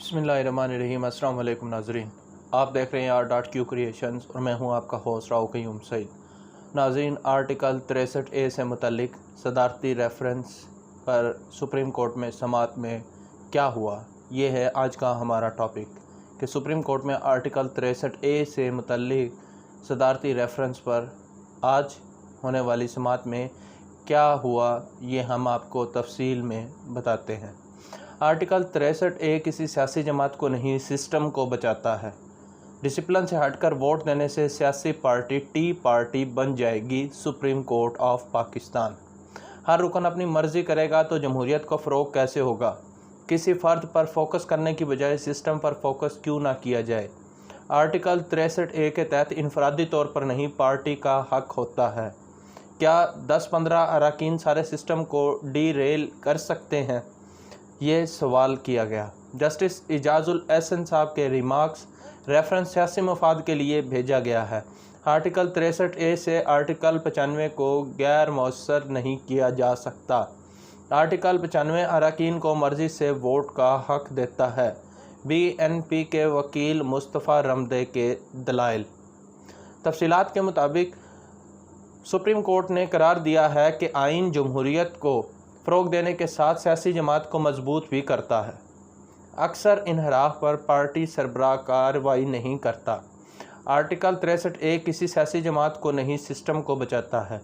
बिस्मिल्लाहिर्रहमानिर्रहीम। अस्सलाम वालेकुम नाज़रीन, आप देख रहे हैं R.Q क्रिएशंस और मैं हूं आपका होस्ट राव क़य्यूम सईद। नाज़रीन, आर्टिकल 63A से मुतल्लिक सदारती रेफरेंस पर सुप्रीम कोर्ट में समाअत में क्या हुआ, ये है आज का हमारा टॉपिक कि सुप्रीम कोर्ट में आर्टिकल 63A से मुतल्लिक सदारती रेफरेंस पर आज होने वाली समाअत में क्या हुआ, ये हम आपको तफसील में बताते हैं। आर्टिकल 63A किसी सियासी जमात को नहीं, सिस्टम को बचाता है। डिसिप्लिन से हटकर वोट देने से सियासी पार्टी टी पार्टी बन जाएगी। Supreme court of Pakistan. हर रुकन अपनी मर्ज़ी करेगा तो जमहूरियत को फ़रोग़ कैसे होगा। किसी फ़र्द पर फोकस करने की बजाय सिस्टम पर फोकस क्यों ना किया जाए। आर्टिकल 63A के तहत इनफरादी तौर पर नहीं, पार्टी का हक होता है। क्या 10-15 अरकान सारे सिस्टम को डीरेल कर सकते हैं, ये सवाल किया गया। जस्टिस इजाज़ुल एहसन साहब के रिमार्क्स रेफरेंस सियासी मफाद के लिए भेजा गया है। आर्टिकल 63A से आर्टिकल 95 को गैर मौसर नहीं किया जा सकता। आर्टिकल 95 अरकान को मर्ज़ी से वोट का हक देता है। BNP के वकील मुस्तफ़ा रमदे के दलाइल। तफसीलात के मुताबिक सुप्रीम कोर्ट ने करार दिया है कि आइन जमहूरियत को फ़रोग़ देने के साथ सियासी जमात को मजबूत भी करता है। अक्सर इनहराफ पर पार्टी सरबराह कार्रवाई नहीं करता। आर्टिकल 63A किसी सियासी जमात को नहीं, सिस्टम को बचाता है।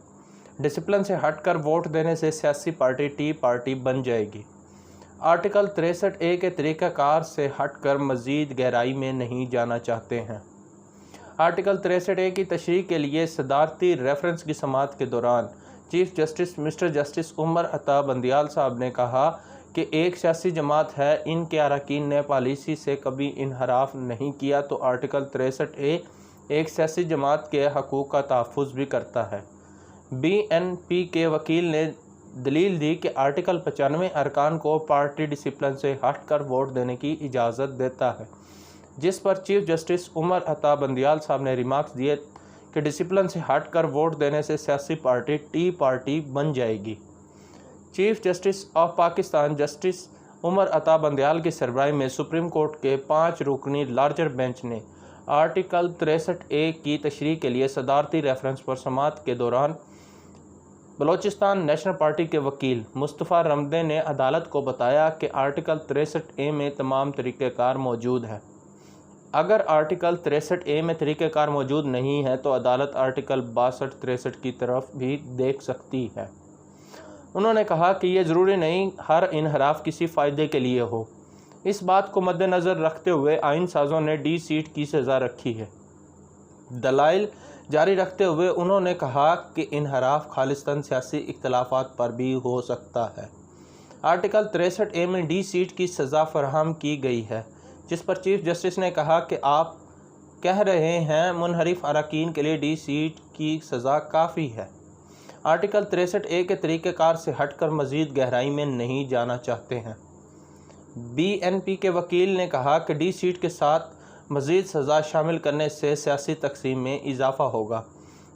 डिसिप्लिन से हटकर वोट देने से सियासी पार्टी टी पार्टी बन जाएगी। आर्टिकल 63A के तरीक़ाकार से हटकर मज़ीद गहराई में नहीं जाना चाहते हैं। आर्टिकल 63A की तशरीह के लिए सदारती रेफरेंस की समाअत के दौरान chief justice mister justice Umar Ata Bandial साहब ने कहा कि एक सियासी जमात है, इनके अरकान ने पॉलिसी से कभी इनहराफ नहीं किया, तो आर्टिकल 63A एक सियासी जमात के हकूक़ का तहफ़्फ़ुज़ भी करता है। BNP के वकील ने दलील दी कि आर्टिकल 95 अरकान को पार्टी डिसिप्लिन से हटकर वोट देने की इजाज़त देता है, जिस पर चीफ जस्टिस उमर अता बंदियाल साहब ने रिमार्क्स दिए कि डिसिप्लिन से हटकर वोट देने से सियासी पार्टी टी पार्टी बन जाएगी। Chief justice of Pakistan justice Umar Ata Bandial की सरबराही में सुप्रीम कोर्ट के 5 रुकनी लार्जर बेंच ने आर्टिकल 63A की तशरीह के लिए सदारती रेफरेंस पर समाअत के दौरान बलोचिस्तान नेशनल पार्टी के वकील मुस्तफ़ा रमदे ने अदालत को बताया कि आर्टिकल 63A में तमाम तरीक़ेकार मौजूद है। अगर आर्टिकल 63A में तरीक़ेकार मौजूद नहीं है तो अदालत आर्टिकल 62-63 की तरफ भी देख सकती है। उन्होंने कहा कि यह ज़रूरी नहीं हर इनहराफ किसी फ़ायदे के लिए हो। इस बात को मद्देनज़र रखते हुए आइन साज़ों ने डी सीट की सज़ा रखी है। दलाइल जारी रखते हुए उन्होंने कहा कि इनहराफ खालिस्तान सियासी इख्तलाफात पर भी हो सकता है। आर्टिकल 63A में डी सीट की सज़ा फराहम की गई है, जिस पर चीफ जस्टिस ने कहा कि आप कह रहे हैं मुनहरिफ अरकान के लिए डी सीट की सज़ा काफ़ी है। आर्टिकल 63A के तरीक़ेकार से हटकर मज़ीद गहराई में नहीं जाना चाहते हैं। BNP के वकील ने कहा कि डी सीट के साथ मज़ीद सज़ा शामिल करने से सियासी तकसीम में इजाफ़ा होगा,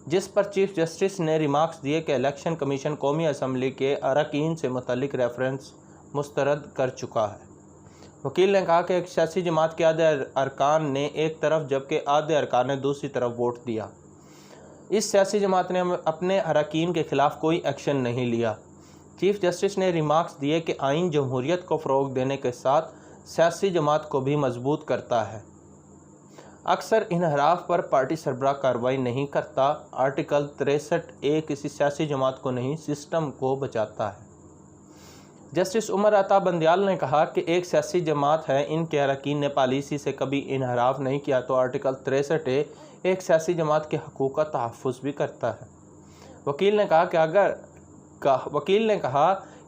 जिस पर चीफ जस्टिस ने रिमार्क्स दिए कि इलेक्शन कमीशन कौमी असम्बली के अरकान से मुतल्लिक रेफरेंस मुस्तरद कर चुका है। वकील ने कहा कि एक सियासी जमात के आधे अरकान ने एक तरफ जबकि आधे अरकान ने दूसरी तरफ वोट दिया। इस सियासी जमात ने अपने अरकान के ख़िलाफ़ कोई एक्शन नहीं लिया। चीफ जस्टिस ने रिमार्क्स दिए कि आइन जमहूरियत को फ़रोग़ देने के साथ सियासी जमात को भी मजबूत करता है। अक्सर इनहराफ पर पार्टी सरबराह कार्रवाई नहीं करता। आर्टिकल 63A किसी सियासी जमात को नहीं, सिस्टम को बचाता है। जस्टिस उमर अता बंदियाल ने कहा कि एक सियासी जमात है, इनके अरकान ने पॉलिसी से कभी इनहराफ नहीं किया, तो आर्टिकल 63A एक सियासी जमात के हकूक़ का तहफ़्फ़ुज़ भी करता है। वकील ने कहा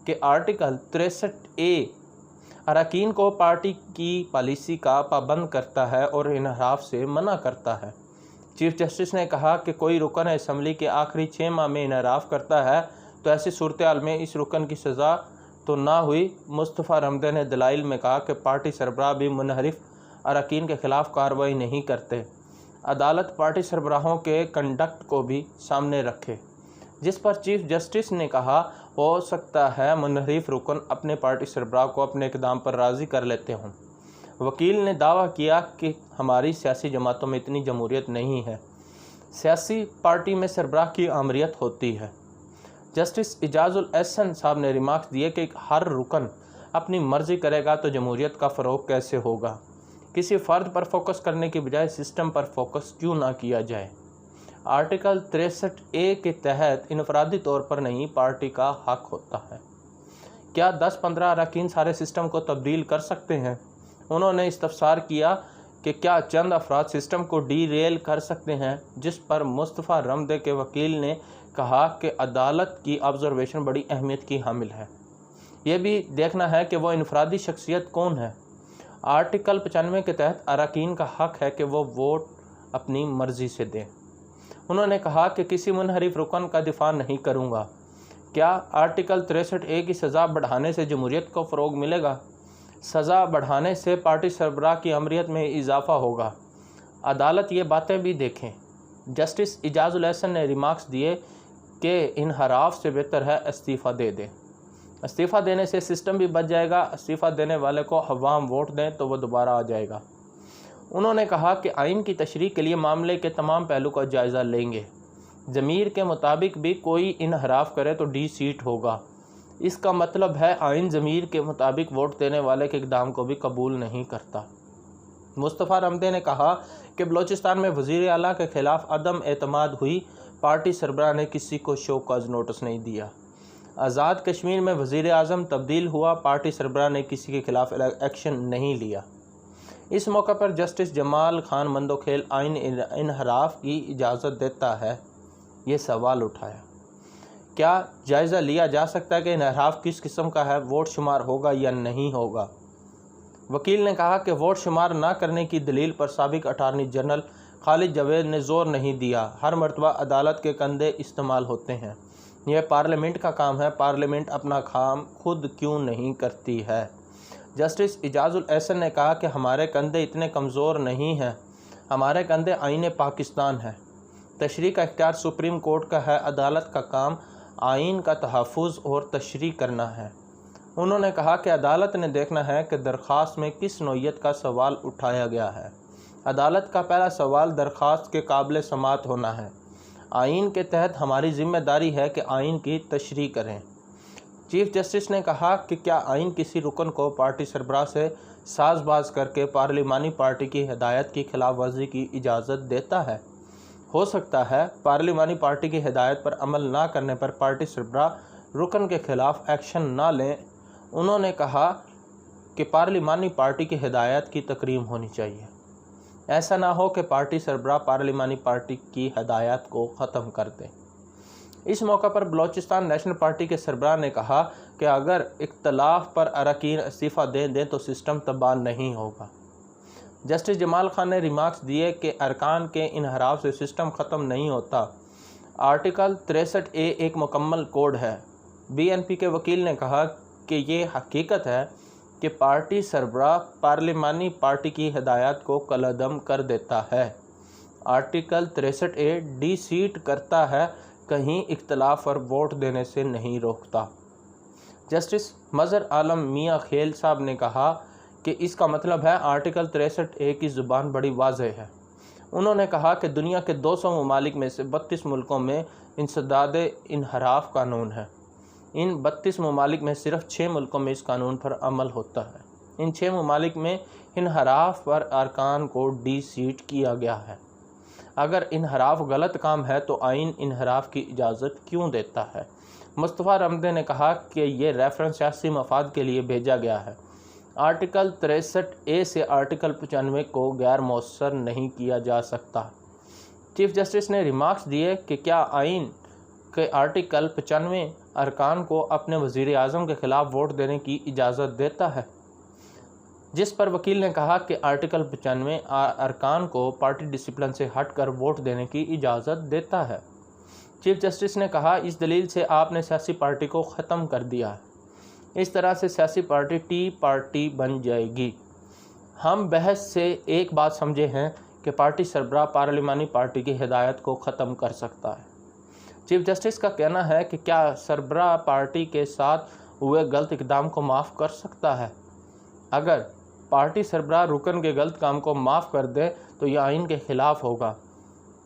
कि आर्टिकल 63A अरकान को पार्टी की पॉलिसी का पाबंद करता है और इनहराफ से मना करता है। चीफ जस्टिस ने कहा कि कोई रुकन असम्बली के आखिरी 6 माह में इनहराफ करता है तो ऐसी सूरत हाल में इस रुकन की सज़ा तो ना हुई। मुस्तफ़ा रमदे ने दलाइल में कहा कि पार्टी सरबराह भी मुनहरिफ अरकान के ख़िलाफ़ कार्रवाई नहीं करते। अदालत पार्टी सरबराहों के कंडक्ट को भी सामने रखे, जिस पर चीफ जस्टिस ने कहा हो सकता है मुनहरिफ रुकन अपने पार्टी सरबराह को अपने इक़दाम पर राज़ी कर लेते हों। वकील ने दावा किया कि हमारी सियासी जमातों में इतनी जमहूरियत नहीं है, सियासी पार्टी में सरबराह की आमरीत होती है। जस्टिस इजाज़ुल एहसन साहब ने रिमार्क्स दिए कि हर रुकन अपनी मर्ज़ी करेगा तो जमहूरियत का फ़रोग़ कैसे होगा। किसी फ़र्द पर फोकस करने की बजाय सिस्टम पर फोकस क्यों ना किया जाए। आर्टिकल 63A के तहत इनफरादी तौर पर नहीं, पार्टी का हक होता है। क्या 10-15 अरकान सारे सिस्टम को तब्दील कर सकते हैं? उन्होंने इस्तफसार किया कि क्या चंद अफराद सिस्टम को डीरेल कर सकते हैं, जिस पर मुस्तफ़ा रमदे के वकील ने कहा कि अदालत की ऑब्जर्वेशन बड़ी अहमियत की हामिल है। यह भी देखना है कि वो इनफरादी शख्सियत कौन है। आर्टिकल 95 के तहत अरकान का हक है कि वो वोट अपनी मर्ज़ी से दें। उन्होंने कहा कि किसी मुनहरिफ रुकन का दिफा नहीं करूँगा। क्या आर्टिकल 63A की सज़ा बढ़ाने से जमहूरियत को फ़रोग़ मिलेगा? सज़ा बढ़ाने से पार्टी सरबराह की अमरीत में इजाफ़ा होगा। अदालत ये बातें भी देखें। जस्टिस इजाज़ुल एहसन ने रिमार्क्स दिए कि इनहराफ से बेहतर है इस्तीफ़ा दे दें। इस्तीफ़ा देने से सिस्टम भी बच जाएगा। इस्तीफ़ा देने वाले को अवाम वोट दें तो वह दोबारा आ जाएगा। उन्होंने कहा कि आइन की तशरीह के लिए मामले के तमाम पहलू का जायज़ा लेंगे। ज़मीर के मुताबिक भी कोई इनहराफ करे तो डी सीट होगा। इसका मतलब है आइन ज़मीर के मुताबिक वोट देने वाले के इक़दाम को भी कबूल नहीं करता। मुस्तफ़ा रमदे ने कहा कि बलोचिस्तान में वज़ीर आला के ख़िलाफ़ अदम एतमाद हुई, पार्टी सरबराह ने किसी को शो कॉज नोटिस नहीं दिया। आज़ाद कश्मीर में वज़ीर आज़म तब्दील हुआ, पार्टी सरबराह ने किसी के खिलाफ़ एक्शन नहीं लिया। इस मौका पर जस्टिस जमाल खान मंदोखेल आइन इनहराफ की इजाज़त देता है, ये सवाल उठाया। क्या जायज़ा लिया जा सकता है कि इनहराफ किस किस्म का है, वोट शुमार होगा या नहीं होगा? वकील ने कहा कि वोट शुमार ना करने की दलील पर साबिक अटारनी जनरल खालिद जावेद ने ज़ोर नहीं दिया। हर मरतबा अदालत के कंधे इस्तेमाल होते हैं। यह पार्लियामेंट का काम है, पार्लियामेंट अपना काम खुद क्यों नहीं करती है। जस्टिस इजाज़ुल एहसन ने कहा कि हमारे कंधे इतने कमज़ोर नहीं हैं, हमारे कंधे आईन पाकिस्तान है। तशरीह का इख्तियार सुप्रीम कोर्ट का है, अदालत का काम आइन का तहफ़्फ़ुज़ और तशरीह करना है। उन्होंने कहा कि अदालत ने देखना है कि दरख्वास्त में किस नौइयत का सवाल उठाया गया है। अदालत का पहला सवाल दरख्वास्त के काबिल समात होना है। आइन के तहत हमारी ज़िम्मेदारी है कि आइन की तशरीह करें। चीफ जस्टिस ने कहा कि क्या आइन किसी रुकन को पार्टी सरबराह से साजबाज करके पार्लिमानी पार्टी की हिदायत की खिलाफ वर्जी की इजाज़त देता है? हो सकता है पार्लिमानी पार्टी की हिदायत पर अमल ना करने पर पार्टी सरबराह रुकन के ख़िलाफ़ एक्शन ना लें। उन्होंने कहा कि पार्लिमानी पार्टी की हिदायत की तकरीम होनी चाहिए। ऐसा ना हो कि पार्टी सरबराह पार्लिमानी पार्टी की हिदायत को ख़त्म कर दें। इस मौका पर बलोचिस्तान नेशनल पार्टी के सरबराह ने कहा कि अगर इख्तलाफ पर अरकान इस्तीफ़ा दे दें तो सिस्टम तबाह नहीं होगा। जस्टिस जमाल खान ने रिमार्क्स दिए कि अरकान के इनहराफ से सिस्टम ख़त्म नहीं होता। आर्टिकल 63A एक मुकम्मल कोड है। BNP के वकील ने कहा कि ये हकीकत है कि पार्टी सरबराह पार्लिमानी पार्टी की हिदायत को कलअदम कर देता है। आर्टिकल 63A डी सीट करता है, कहीं इख्तलाफ पर वोट देने से नहीं रोकता। जस्टिस मज़हर आलम मियाँ खेल साहब ने कहा कि इसका मतलब है आर्टिकल 63A की ज़ुबान बड़ी वाज़ेह है। उन्होंने कहा कि दुनिया के 200 ममालिक में से 32 मुल्कों में इंसदाद इनहराफ कानून है। इन 32 ममालिक में सिर्फ 6 मुल्कों में इस कानून पर अमल होता है। इन 6 ममालिक में इनहराफ पर अरकान को डी सीट किया गया है। अगर इनहराफ गलत काम है तो आइन इनहराफ की इजाज़त क्यों देता है? मुस्तफ़ा रमदे ने कहा कि ये रेफरेंस सियासी मफाद के लिए भेजा गया है। आर्टिकल 63A से आर्टिकल 95 को गैर मौसर नहीं किया जा सकता। चीफ जस्टिस ने रिमार्क्स दिए कि क्या आइन के आर्टिकल 95 अरकान को अपने वज़ीर आज़म के ख़िलाफ़ वोट देने की इजाज़त देता है, जिस पर वकील ने कहा कि आर्टिकल 95 अरकान को पार्टी डिसिप्लिन से हटकर वोट देने की इजाज़त देता है। चीफ जस्टिस ने कहा इस दलील से आपने सियासी पार्टी को ख़त्म कर दिया है। इस तरह से सियासी पार्टी टी पार्टी बन जाएगी। हम बहस से एक बात समझे हैं कि पार्टी सरबराह पार्लिमानी पार्टी की हिदायत को ख़त्म कर सकता है। चीफ जस्टिस का कहना है कि क्या सरबराह पार्टी के साथ हुए गलत इक़दाम को माफ़ कर सकता है? अगर पार्टी सरबराह रुकन के गलत काम को माफ़ कर दे तो यह आइन के ख़िलाफ़ होगा।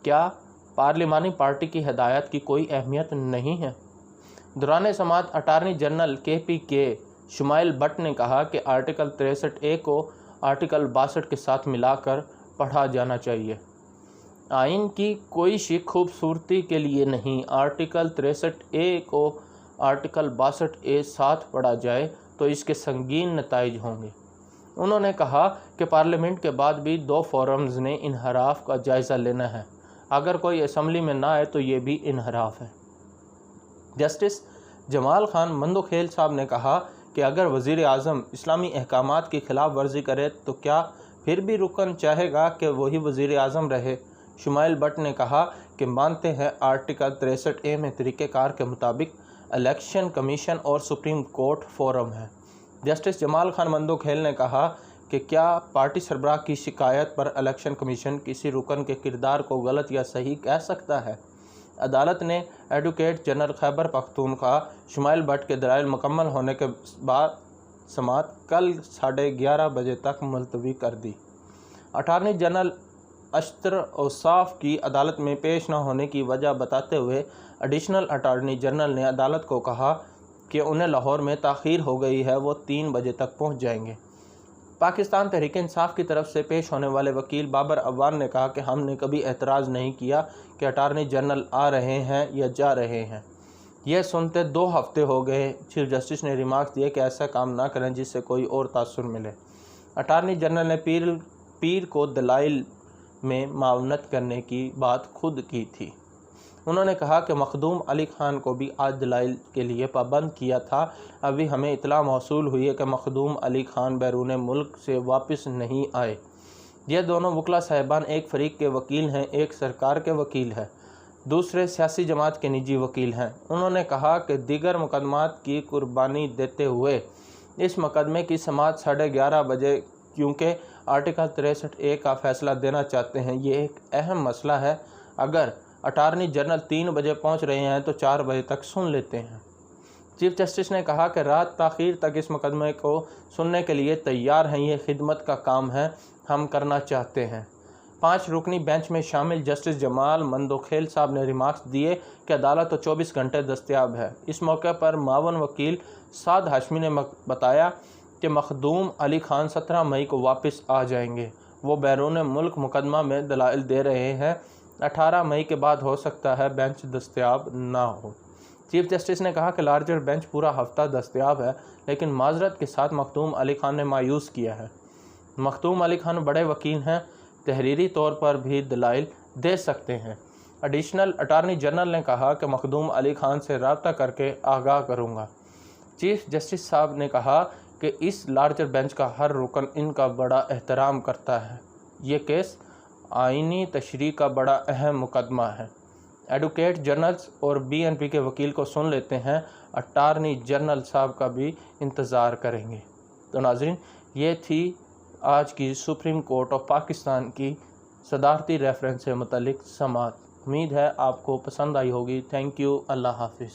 क्या पार्लिमानी पार्टी की हदायत की कोई अहमियत नहीं है? दौरान समाअत attorney general KPK Shumail Bhatt ने कहा कि आर्टिकल 63A को आर्टिकल 62 के साथ मिलाकर पढ़ा जाना चाहिए। आइन की कोई शिक खूबसूरती के लिए नहीं, आर्टिकल 63A को आर्टिकल 62A साथ पढ़ा जाए तो इसके संगीन नताइज होंगे। उन्होंने कहा कि पार्लियामेंट के बाद भी 2 फोरम्स ने इनहराफ का जायज़ा लेना है। अगर कोई असम्बली में ना आए तो ये भी इनहराफ है। जस्टिस जमाल खान मंदोखेल साहब ने कहा कि अगर वज़ीर आज़म इस्लामी अहकामात की खिलाफ वर्जी करे तो क्या फिर भी रुकन चाहेगा कि वही वज़ीर आज़म रहे? शुमाइल भट्ट ने कहा कि मानते हैं आर्टिकल 63A में तरीक़ेकार के मुताबिक इलेक्शन कमीशन और सुप्रीम कोर्ट फोरम है। जस्टिस जमाल खान मंदोखेल ने कहा कि क्या पार्टी सरबराह की शिकायत पर इलेक्शन कमीशन किसी रुकन के किरदार को गलत या सही कह सकता है? अदालत ने एडवोकेट जनरल खैबर पख्तूनख्वा शुमाइल भट्ट के दलाइल मुकम्मल होने के बाद समाअत कल 11:30 बजे तक मुलतवी कर दी। अटारनी जनरल अशतर औसाफ की अदालत में पेश न होने की वजह बताते हुए एडिशनल अटारनी जनरल ने अदालत को कहा कि उन्हें लाहौर में ताख़ीर हो गई है, वो 3 बजे तक पहुंच जाएंगे। पाकिस्तान तहरीक इंसाफ की तरफ से पेश होने वाले वकील बाबर अवान ने कहा कि हमने कभी एतराज़ नहीं किया कि अटारनी जनरल आ रहे हैं या जा रहे हैं। यह सुनते 2 हफ्ते हो गए। चीफ जस्टिस ने रिमार्क दिए कि ऐसा काम ना करें जिससे कोई और तासुर मिले। अटारनी जनरल ने पीर को दलाइल में मावनत करने की बात खुद की थी। उन्होंने कहा कि मखदूम अली खान को भी आज दलाइल के लिए पाबंद किया था। अभी हमें इतला मौसूल हुई है कि मखदूम अली खान बैरून मुल्क से वापस नहीं आए। ये दोनों वकला साहिबान एक फ़रीक के वकील हैं, एक सरकार के वकील हैं, दूसरे सियासी जमात के निजी वकील हैं। उन्होंने कहा कि दीगर मुकदमात की कुर्बानी देते हुए इस मुकदमे की समाअत 11:30 बजे क्योंकि आर्टिकल 63A का फ़ैसला देना चाहते हैं। ये एक अहम मसला है। अगर अटारनी जनरल 3 बजे पहुंच रहे हैं तो 4 बजे तक सुन लेते हैं। चीफ जस्टिस ने कहा कि रात ताख़ीर तक इस मुकदमे को सुनने के लिए तैयार हैं। ये खिदमत का काम है, हम करना चाहते हैं। 5 रुकनी बेंच में शामिल जस्टिस जमाल मंदोखेल साहब ने रिमार्क्स दिए कि अदालत तो 24 घंटे दस्तयाब है। इस मौके पर मावन वकील साद हाशमी ने बताया कि मखदूम अली खान 17 मई को वापस आ जाएंगे। वो बैरून मुल्क मुकदमा में दलाइल दे रहे हैं। 18 मई के बाद हो सकता है बेंच दस्तयाब ना हो। चीफ जस्टिस ने कहा कि लार्जर बेंच पूरा हफ्ता दस्तयाब है, लेकिन माजरत के साथ मखदूम अली खान ने मायूस किया है। मखदूम अली खान बड़े वकील हैं, तहरीरी तौर पर भी दलाइल दे सकते हैं। एडिशनल अटारनी जनरल ने कहा कि मखदूम अली खान से रब्ता करके आगाह करूँगा। चीफ जस्टिस साहब ने कहा कि इस लार्जर बेंच का हर रुकन इनका बड़ा एहतराम करता है। ये केस आइनी तशरीह का बड़ा अहम मुकदमा है। एडवोकेट जनरल्स और BNP के वकील को सुन लेते हैं, अटारनी जनरल साहब का भी इंतज़ार करेंगे। तो नाज़रीन, ये थी आज की सुप्रीम कोर्ट ऑफ पाकिस्तान की सदारती रेफरेंस से मुतल्लिक समाअत। उम्मीद है आपको पसंद आई होगी। Thank you. अल्लाह हाफिज़।